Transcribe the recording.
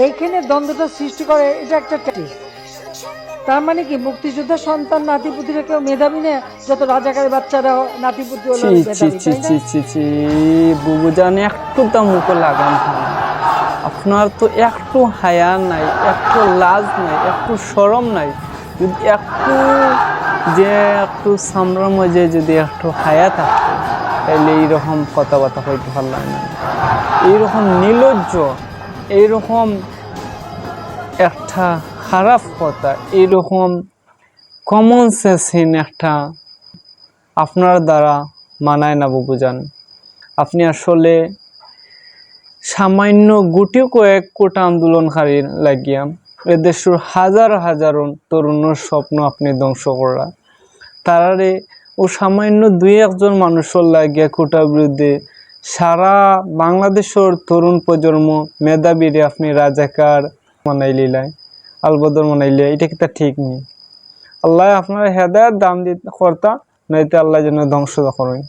এইখানে দ্বন্দ্বটা সৃষ্টি করে, এটা একটা ট্যাক্টিস। তার মানে কি মুক্তিযোদ্ধার সন্তান নাতিপুতিরা কেউ মেধাবী না, যত রাজাকারের বাচ্চারা নাতিপুতি হলো ছি ছি মেধাবী, ছি তাই না? ছি ছি ছি বুবুজান, একটু তো মুখে লাগাম খান। আপনার তো একটু হায়া নাই, একটু লাজ নাই, একটু শরম নাই। যদি একটু একটু সামরার মাঝে যদি একটু হায়া থাকতো, তাইলে এইরকম কথাবার্তা হইতে পারলাম না। এইরকম নির্লজ্জ, এইরকম একটা খারাপ কথা, এইরকম কমন সেন্সহীন একটা আপনার দ্বারা মানায় না বুবুজান। আপনি আসলে সামান্য গুটি কয়েক কোটা আন্দোলনকারী লাগিয়া এদেশের হাজার হাজার তরুণের স্বপ্ন আপনি ধ্বংস করা, তারারে ও সামান্য দুই একজন মানুষের লাগিয়া কোটার বিরুদ্ধে সারা বাংলাদেশের তরুণ প্রজন্ম মেধাবীরে আপনি রাজাকার মানাইলিলাই, আলবদর মানাইলে, এটা কি তা ঠিক নেই? আল্লাহ আপনার হেদায়েত দাম দিতে কর্তা, নয়তো আল্লাহ যেন ধ্বংস করেন।